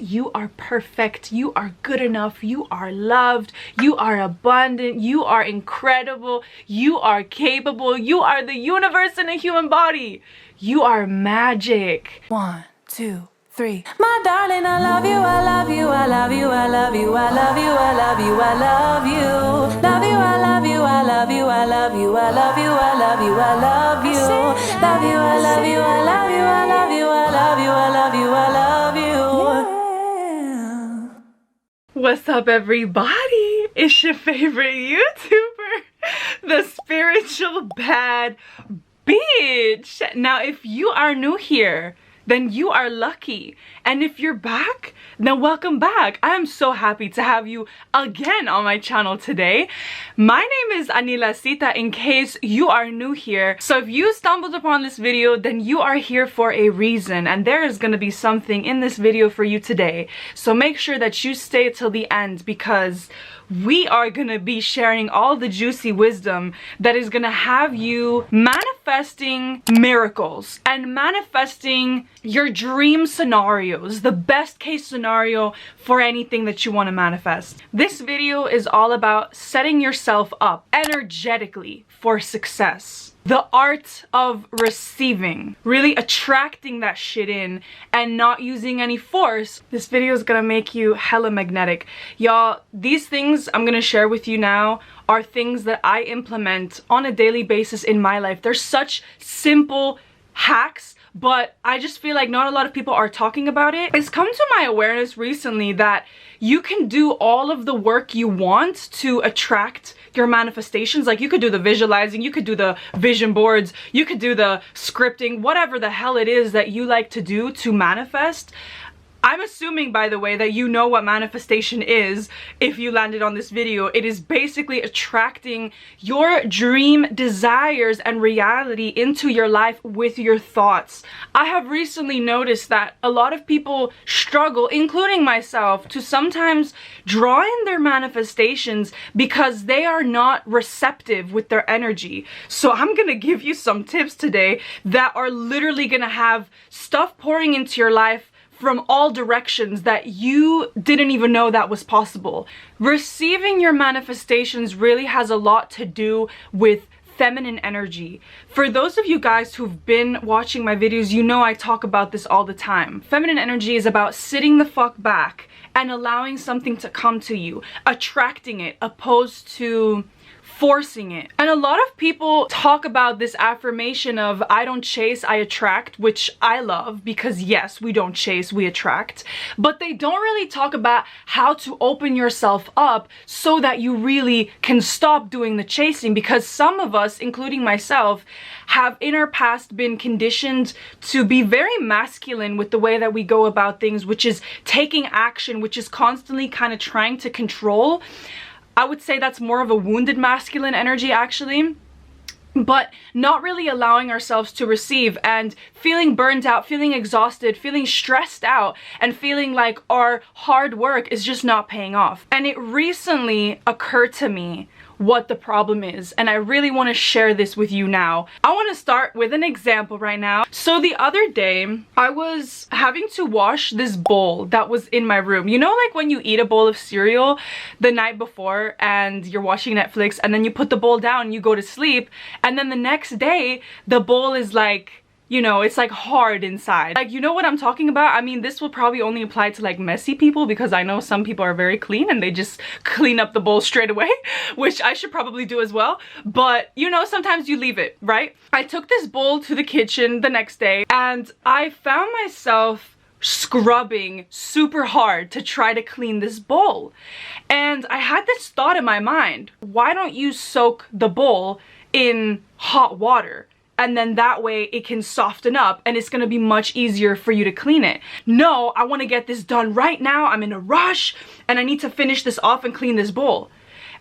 You are perfect. You are good enough. You are loved. You are abundant. You are incredible. You are capable. You are the universe in a human body. You are magic. 1, 2, 3. My darling, I love you, I love you, I love you, I love you, I love you, I love you, I love you. Love you, I love you, I love you, I love you, I love you, I love you, I love you. Love you, I love you, I love you, I love you, I love you, I love you, I love you. What's up, everybody? It's your favorite YouTuber, the spiritual bad bitch. Now, if you are new here, then you are lucky. And if you're back, then welcome back. I am so happy to have you again on my channel today. My name is Anila Sita, in case you are new here. So if you stumbled upon this video, then you are here for a reason, and there is going to be something in this video for you today. So make sure that you stay till the end, because we are going to be sharing all the juicy wisdom that is going to have you manifesting miracles and manifesting your dream scenarios, the best case scenario for anything that you want to manifest. This video is all about setting yourself up energetically for success. The art of receiving, really attracting that shit in and not using any force. This video is gonna make you hella magnetic. Y'all, these things I'm gonna share with you now are things that I implement on a daily basis in my life. They're such simple hacks, but I just feel like not a lot of people are talking about it. It's come to my awareness recently that you can do all of the work you want to attract your manifestations. Like, you could do the visualizing, you could do the vision boards, you could do the scripting, whatever the hell it is that you like to do to manifest. I'm assuming, by the way, that you know what manifestation is. If you landed on this video, it is basically attracting your dream desires and reality into your life with your thoughts. I have recently noticed that a lot of people struggle, including myself, to sometimes draw in their manifestations because they are not receptive with their energy. So I'm gonna give you some tips today that are literally gonna have stuff pouring into your life from all directions that you didn't even know that was possible. Receiving your manifestations really has a lot to do with feminine energy. For those of you guys who've been watching my videos, you know I talk about this all the time. Feminine energy is about sitting the fuck back and allowing something to come to you, attracting it, opposed to forcing it. And a lot of people talk about this affirmation of I don't chase, I attract, which I love, because yes, we don't chase, we attract. But they don't really talk about how to open yourself up so that you really can stop doing the chasing, because some of us, including myself, have in our past been conditioned to be very masculine with the way that we go about things, which is taking action, which is constantly kind of trying to control. I would say that's more of a wounded masculine energy, actually, but not really allowing ourselves to receive and feeling burned out, feeling exhausted, feeling stressed out, and feeling like our hard work is just not paying off. And it recently occurred to me what the problem is, and I really want to share this with you now. I want to start with an example right now. So the other day, I was having to wash this bowl that was in my room. You know, like when you eat a bowl of cereal the night before and you're watching Netflix, and then you put the bowl down, you go to sleep, and then the next day the bowl is like, you know, it's like hard inside. Like, you know what I'm talking about? I mean, this will probably only apply to like messy people, because I know some people are very clean and they just clean up the bowl straight away, which I should probably do as well. But you know, sometimes you leave it, right? I took this bowl to the kitchen the next day and I found myself scrubbing super hard to try to clean this bowl. And I had this thought in my mind: why don't you soak the bowl in hot water? And then that way it can soften up and it's gonna be much easier for you to clean it. No, I wanna get this done right now. I'm in a rush and I need to finish this off and clean this bowl.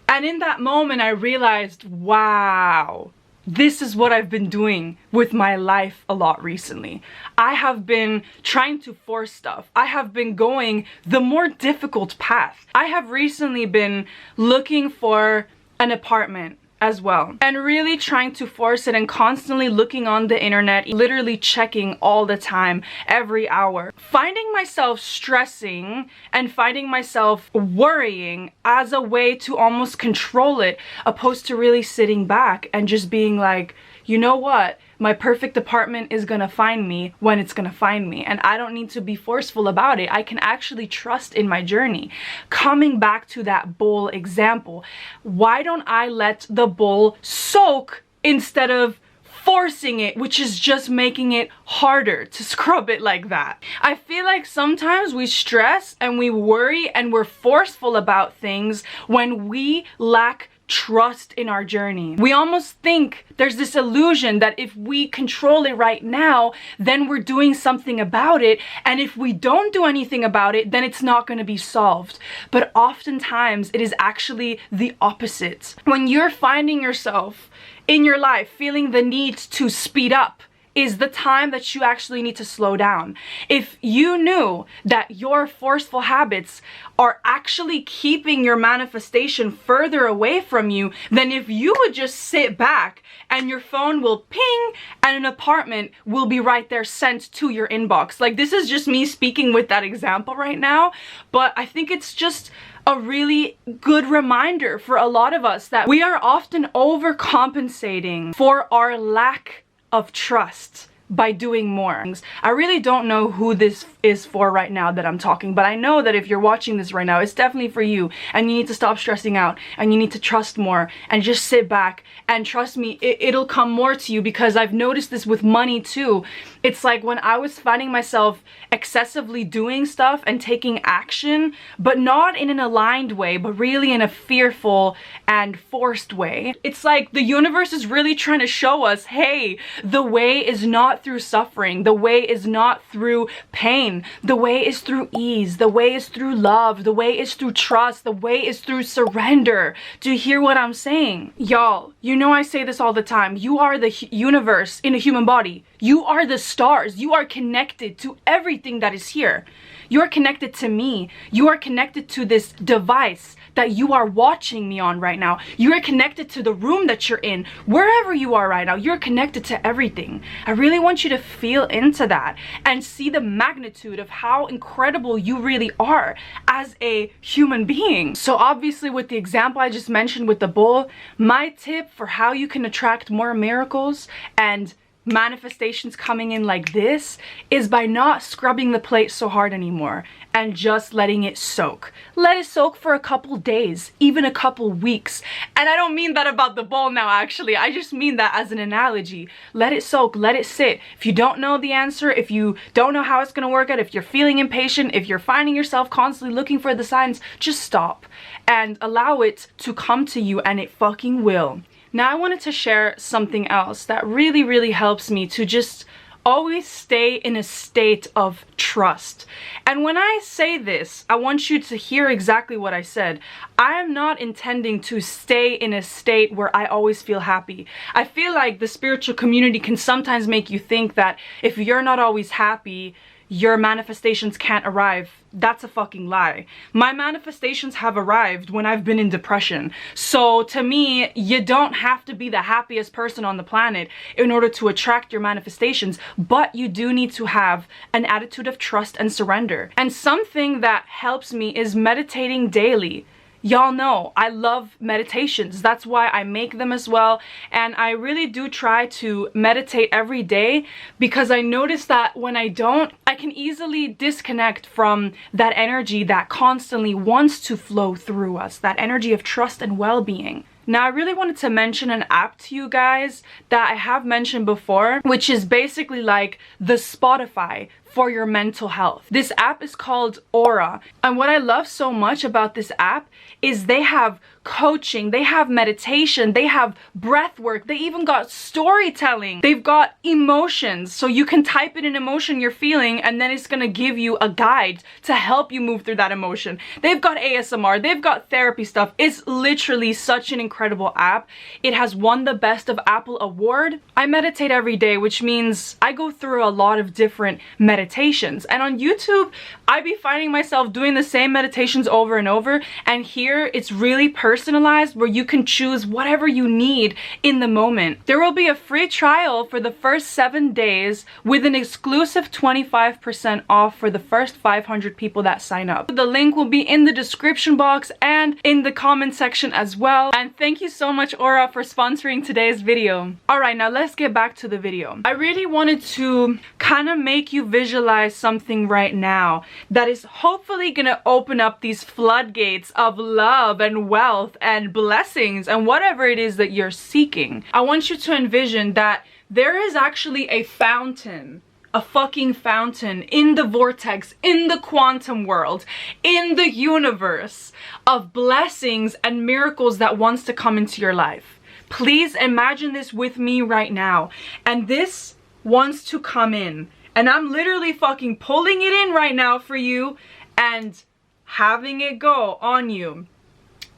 And in that moment, I realized, wow, this is what I've been doing with my life a lot recently. I have been trying to force stuff. I have been going the more difficult path. I have recently been looking for an apartment as well, and really trying to force it and constantly looking on the internet, literally checking all the time, every hour, finding myself stressing and finding myself worrying as a way to almost control it, opposed to really sitting back and just being like, you know what, my perfect apartment is gonna find me when it's gonna find me, and I don't need to be forceful about it. I can actually trust in my journey. Coming back to that bowl example, why don't I let the bowl soak instead of forcing it, which is just making it harder to scrub it like that? I feel like sometimes we stress and we worry and we're forceful about things when we lack trust in our journey. We almost think there's this illusion that if we control it right now, then we're doing something about it, and if we don't do anything about it, then it's not going to be solved. But oftentimes it is actually the opposite. When you're finding yourself in your life feeling the need to speed up, is the time that you actually need to slow down. If you knew that your forceful habits are actually keeping your manifestation further away from you, then if you would just sit back and your phone will ping and an apartment will be right there sent to your inbox. Like, this is just me speaking with that example right now, but I think it's just a really good reminder for a lot of us that we are often overcompensating for our lack of trust by doing more. I really don't know who this is for right now that I'm talking, but I know that if you're watching this right now, it's definitely for you, and you need to stop stressing out and you need to trust more and just sit back and trust me, it'll come more to you. Because I've noticed this with money too. It's like when I was finding myself excessively doing stuff and taking action, but not in an aligned way, but really in a fearful and forced way. It's like the universe is really trying to show us, hey, the way is not through suffering. The way is not through pain. The way is through ease. The way is through love. The way is through trust. The way is through surrender. Do you hear what I'm saying? Y'all, you know I say this all the time. You are the universe in a human body. You are the stars. You are connected to everything that is here. You are connected to me. You are connected to this device that you are watching me on right now. You are connected to the room that you're in. Wherever you are right now, you're connected to everything. I really want you to feel into that and see the magnitude of how incredible you really are as a human being. So obviously, with the example I just mentioned with the bowl, my tip for how you can attract more miracles and manifestations coming in like this is by not scrubbing the plate so hard anymore and just letting it soak. Let it soak for a couple days, even a couple weeks. And I don't mean that about the bowl now, actually. I just mean that as an analogy. Let it soak, let it sit. If you don't know the answer, if you don't know how it's gonna work out, if you're feeling impatient, if you're finding yourself constantly looking for the signs, just stop and allow it to come to you, and it fucking will. Now I wanted to share something else that really helps me to just always stay in a state of trust. And when I say this, I want you to hear exactly what I said. I am not intending to stay in a state where I always feel happy. I feel like the spiritual community can sometimes make you think that if you're not always happy, your manifestations can't arrive. That's a fucking lie. My manifestations have arrived when I've been in depression. So to me, you don't have to be the happiest person on the planet in order to attract your manifestations, but you do need to have an attitude of trust and surrender. And something that helps me is meditating daily. Y'all know I love meditations. That's why I make them as well. And I really do try to meditate every day, because I notice that when I don't, I can easily disconnect from that energy that constantly wants to flow through us, that energy of trust and well-being. Now, I really wanted to mention an app to you guys that I have mentioned before, which is basically like the Spotify for your mental health. This app is called Aura. And what I love so much about this app is they have coaching, they have meditation, they have breath work, they even got storytelling, they've got emotions. So you can type in an emotion you're feeling, and then it's gonna give you a guide to help you move through that emotion. They've got ASMR, they've got therapy stuff. It's literally such an incredible app. It has won the Best of Apple award. I meditate every day, which means I go through a lot of different meditations meditations. And on YouTube, I be finding myself doing the same meditations over and over. And here it's really personalized where you can choose whatever you need in the moment. There will be a free trial for the first 7 days with an exclusive 25% off for the first 500 people that sign up. The link will be in the description box and in the comment section as well. And thank you so much, Aura, for sponsoring today's video. Alright, now let's get back to the video. I really wanted to kind of make you visualize something right now that is hopefully gonna open up these floodgates of love and wealth and blessings and whatever it is that you're seeking. I want you to envision that there is actually a fountain, a fucking fountain in the vortex, in the quantum world, in the universe of blessings and miracles that wants to come into your life. Please imagine this with me right now. And this wants to come in. And I'm literally fucking pulling it in right now for you and having it go on you.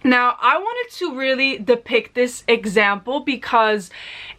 Now, I wanted to really depict this example because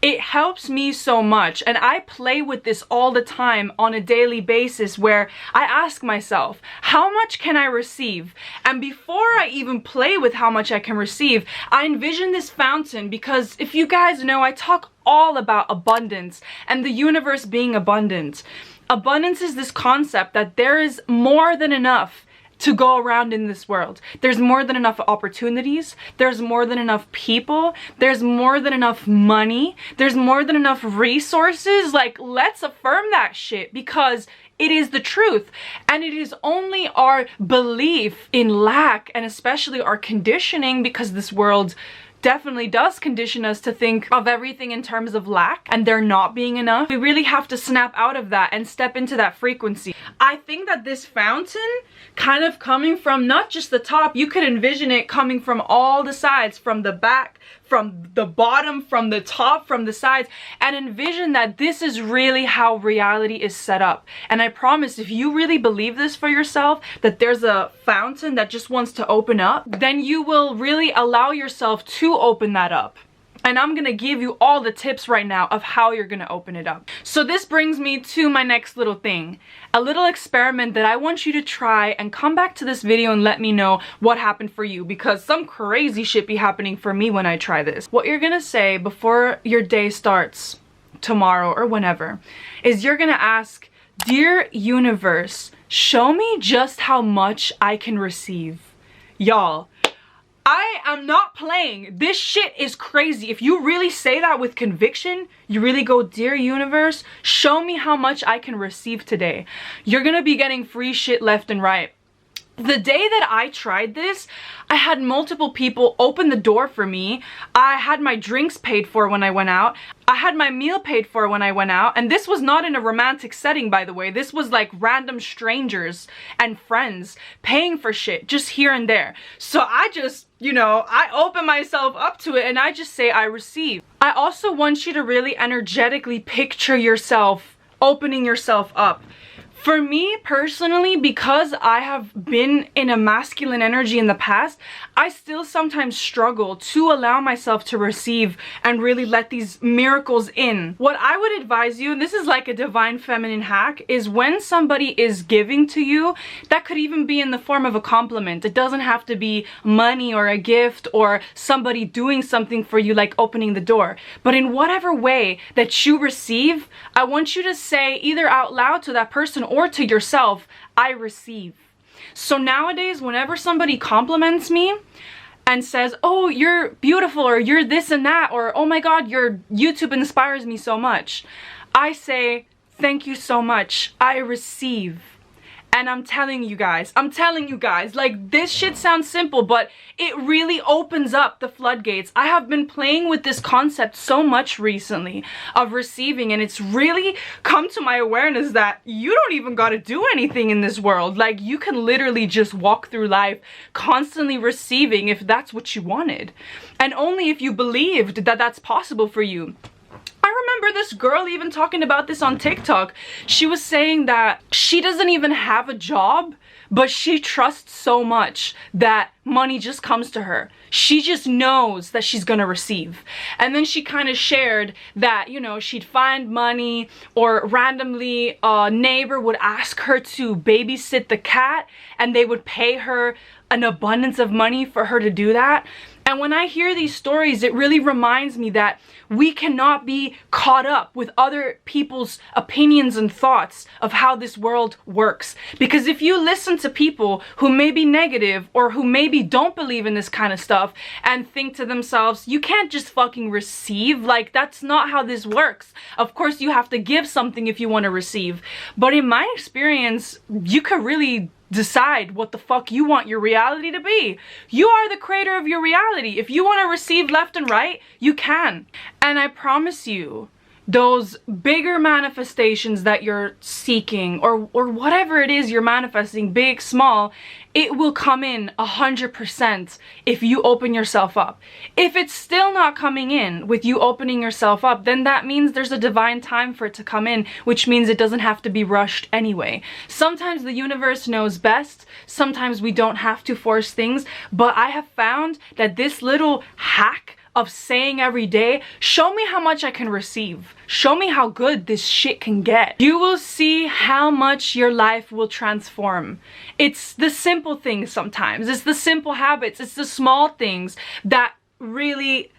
it helps me so much, and I play with this all the time on a daily basis where I ask myself, how much can I receive? And before I even play with how much I can receive, I envision this fountain because if you guys know, I talk all about abundance and the universe being abundant. Abundance is this concept that there is more than enough to go around in this world. There's more than enough opportunities, there's more than enough people, there's more than enough money, there's more than enough resources. Like, let's affirm that shit because it is the truth. And it is only our belief in lack and especially our conditioning, because this world definitely does condition us to think of everything in terms of lack and there not being enough. We really have to snap out of that and step into that frequency. I think that this fountain kind of coming from not just the top, you could envision it coming from all the sides, from the back, from the bottom, from the top, from the sides, and envision that this is really how reality is set up. And I promise, if you really believe this for yourself, that there's a fountain that just wants to open up, then you will really allow yourself to open that up. And I'm gonna give you all the tips right now of how you're gonna open it up. So this brings me to my next little thing. A little experiment that I want you to try, and come back to this video and let me know what happened for you, because some crazy shit be happening for me when I try this. What you're gonna say before your day starts, tomorrow or whenever, is you're gonna ask, "Dear universe, show me just how much I can receive." Y'all, I am not playing. This shit is crazy. If you really say that with conviction, you really go, "Dear universe, show me how much I can receive today," you're gonna be getting free shit left and right. The day that I tried this, I had multiple people open the door for me. I had my drinks paid for when I went out. I had my meal paid for when I went out. And this was not in a romantic setting, by the way. This was like random strangers and friends paying for shit just here and there. So I just, you know, I open myself up to it and I just say I receive. I also want you to really energetically picture yourself opening yourself up. For me personally, because I have been in a masculine energy in the past, I still sometimes struggle to allow myself to receive and really let these miracles in. What I would advise you, and this is like a divine feminine hack, is when somebody is giving to you, that could even be in the form of a compliment. It doesn't have to be money or a gift or somebody doing something for you like opening the door. But in whatever way that you receive, I want you to say either out loud to that person or to yourself, "I receive." So nowadays, whenever somebody compliments me and says, "Oh, you're beautiful," or "You're this and that," or "Oh my God, your YouTube inspires me so much," I say, "Thank you so much. I receive." And I'm telling you guys, like, this shit sounds simple, but it really opens up the floodgates. I have been playing with this concept so much recently of receiving, and it's really come to my awareness that you don't even gotta do anything in this world. Like, you can literally just walk through life constantly receiving if that's what you wanted. And only if you believed that that's possible for you. I remember this girl even talking about this on TikTok. She was saying that she doesn't even have a job, but she trusts so much that money just comes to her. She just knows that she's gonna receive. And then she kind of shared that, you know, she'd find money, or randomly a neighbor would ask her to babysit the cat and they would pay her an abundance of money for her to do that. And when I hear these stories, it really reminds me that we cannot be caught up with other people's opinions and thoughts of how this world works. Because if you listen to people who may be negative or who maybe don't believe in this kind of stuff and think to themselves, you can't just fucking receive, like that's not how this works. Of course you have to give something if you want to receive. But in my experience, you could really decide what the fuck you want your reality to be. You are the creator of your reality. If you want to receive left and right, you can. And I promise you, those bigger manifestations that you're seeking, or whatever it is you're manifesting, big, small, it will come in 100% if you open yourself up. If it's still not coming in with you opening yourself up, then that means there's a divine time for it to come in, which means it doesn't have to be rushed anyway. Sometimes the universe knows best. Sometimes we don't have to force things. But I have found that this little hack of saying every day, show me how much I can receive. Show me how good this shit can get. You will see how much your life will transform. It's the simple things sometimes. It's the simple habits. It's the small things that really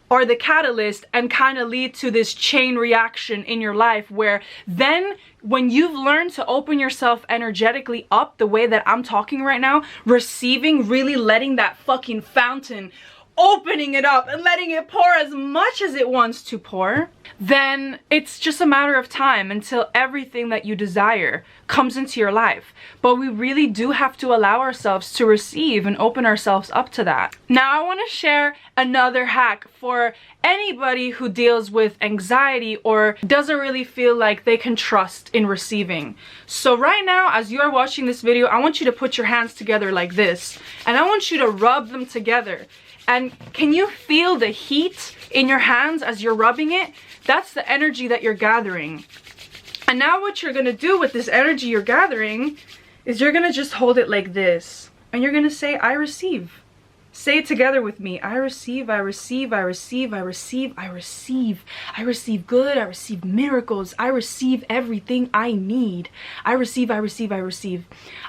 are the catalyst and kind of lead to this chain reaction in your life, where then when you've learned to open yourself energetically up the way that I'm talking right now, receiving, really letting that fucking fountain, opening it up and letting it pour as much as it wants to pour, then it's just a matter of time until everything that you desire comes into your life. But we really do have to allow ourselves to receive and open ourselves up to that. Now I want to share another hack for anybody who deals with anxiety or doesn't really feel like they can trust in receiving. So right now, as you are watching this video, I want you to put your hands together like this, and I want you to rub them together. And can you feel the heat in your hands as you're rubbing it? That's the energy that you're gathering. And now what you're gonna do with this energy you're gathering is you're gonna just hold it like this. And you're gonna say, I receive. Say it together with me. I receive, I receive, I receive, I receive, I receive. I receive good, I receive miracles. I receive everything I need. I receive, I receive, I receive.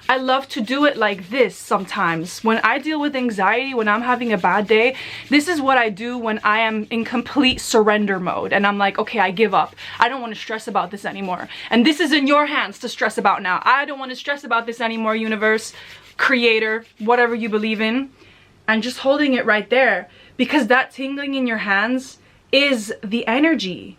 I love to do it like this sometimes. When I deal with anxiety, when I'm having a bad day, this is what I do when I am in complete surrender mode. And I'm like, okay, I give up. I don't want to stress about this anymore. And this is in your hands to stress about now. I don't want to stress about this anymore, universe, creator, whatever you believe in. And just holding it right there, because that tingling in your hands is the energy,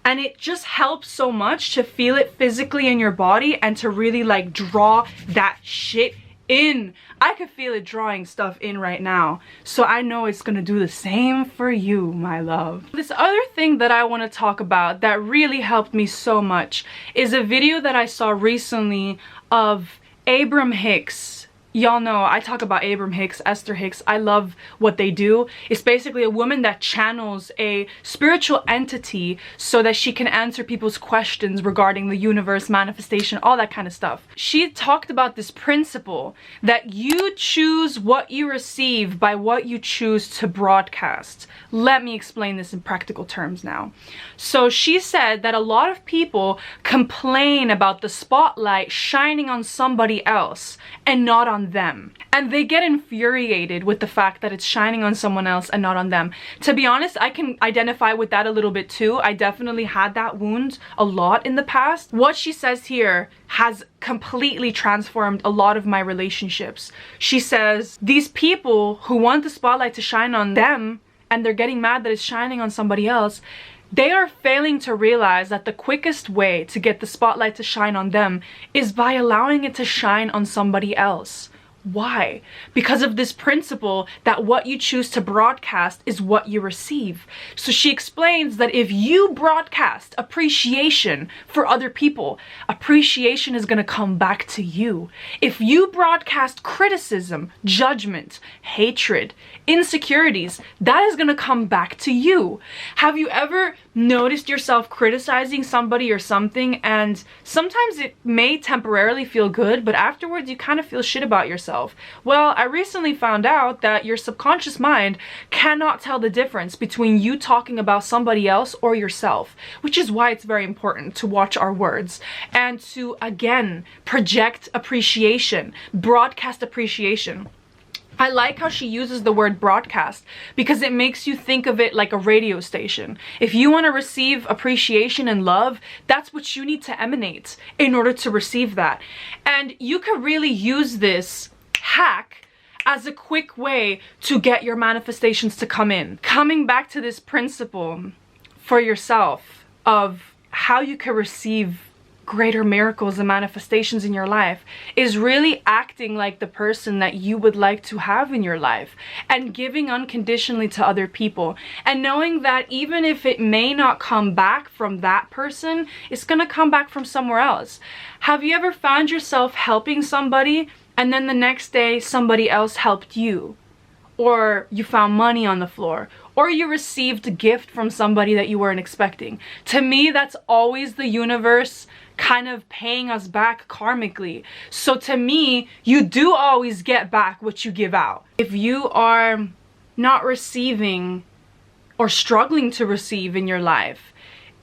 and it just helps so much to feel it physically in your body and to really like draw that shit in. I could feel it drawing stuff in right now, so I know it's gonna do the same for you, my love. This other thing that I want to talk about that really helped me so much is a video that I saw recently of Abraham Hicks. Y'all know I talk about Abraham Hicks, Esther Hicks. I love what they do. It's basically a woman that channels a spiritual entity so that she can answer people's questions regarding the universe, manifestation, all that kind of stuff. She talked about this principle that you choose what you receive by what you choose to broadcast. Let me explain this in practical terms now. So she said that a lot of people complain about the spotlight shining on somebody else and not on them, and they get infuriated with the fact that it's shining on someone else and not on them. To be honest, I can identify with that a little bit too. I definitely had that wound a lot in the past. What she says here has completely transformed a lot of my relationships. She says these people who want the spotlight to shine on them and they're getting mad that it's shining on somebody else, they are failing to realize that the quickest way to get the spotlight to shine on them is by allowing it to shine on somebody else. Why? Because of this principle that what you choose to broadcast is what you receive. So she explains that if you broadcast appreciation for other people, appreciation is going to come back to you. If you broadcast criticism, judgment, hatred, insecurities, that is going to come back to you. Have you ever noticed yourself criticizing somebody or something, and sometimes it may temporarily feel good, but afterwards you kind of feel shit about yourself? Well, I recently found out that your subconscious mind cannot tell the difference between you talking about somebody else or yourself, which is why it's very important to watch our words and to, again, project appreciation, broadcast appreciation. I like how she uses the word broadcast because it makes you think of it like a radio station. If you want to receive appreciation and love, that's what you need to emanate in order to receive that. And you could really use this hack as a quick way to get your manifestations to come in. Coming back to this principle for yourself of how you can receive greater miracles and manifestations in your life is really acting like the person that you would like to have in your life and giving unconditionally to other people, and knowing that even if it may not come back from that person, it's gonna come back from somewhere else. Have you ever found yourself helping somebody and then the next day somebody else helped you? Or you found money on the floor, or you received a gift from somebody that you weren't expecting. To me, that's always the universe kind of paying us back karmically. So to me, you do always get back what you give out. If you are not receiving or struggling to receive in your life,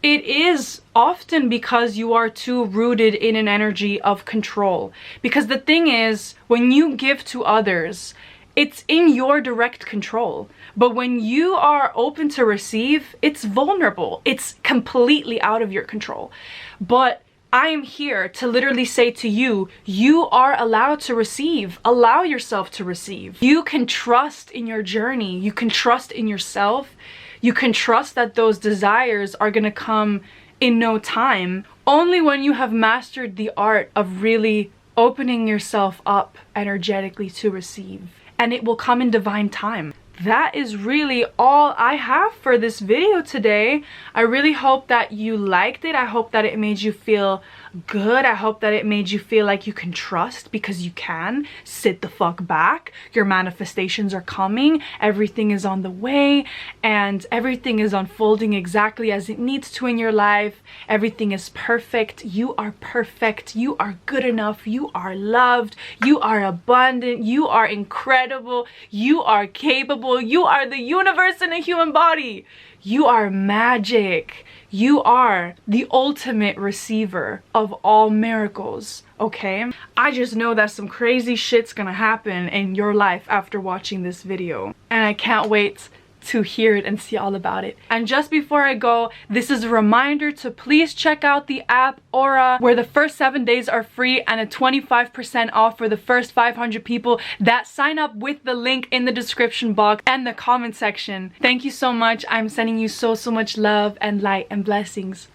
it is often because you are too rooted in an energy of control. Because the thing is, when you give to others, it's in your direct control. But when you are open to receive, it's vulnerable. It's completely out of your control. But I am here to literally say to you, you are allowed to receive. Allow yourself to receive. You can trust in your journey. You can trust in yourself. You can trust that those desires are going to come in no time. Only when you have mastered the art of really opening yourself up energetically to receive. And it will come in divine time. That is really all I have for this video today. I really hope that you liked it. I hope that it made you feel good. I hope that it made you feel like you can trust, because you can. Sit the fuck back. Your manifestations are coming. Everything is on the way, and everything is unfolding exactly as it needs to in your life. Everything is perfect. You are perfect. You are good enough. You are loved. You are abundant. You are incredible. You are capable. You are the universe in a human body. You are magic. You are the ultimate receiver of all miracles, okay? I just know that some crazy shit's gonna happen in your life after watching this video, and I can't wait to hear it and see all about it. And just before I go, this is a reminder to please check out the app Aura, where the first 7 days are free and a 25% off for the first 500 people that sign up with the link in the description box and the comment section. Thank you so much. I'm sending you so much love and light and blessings.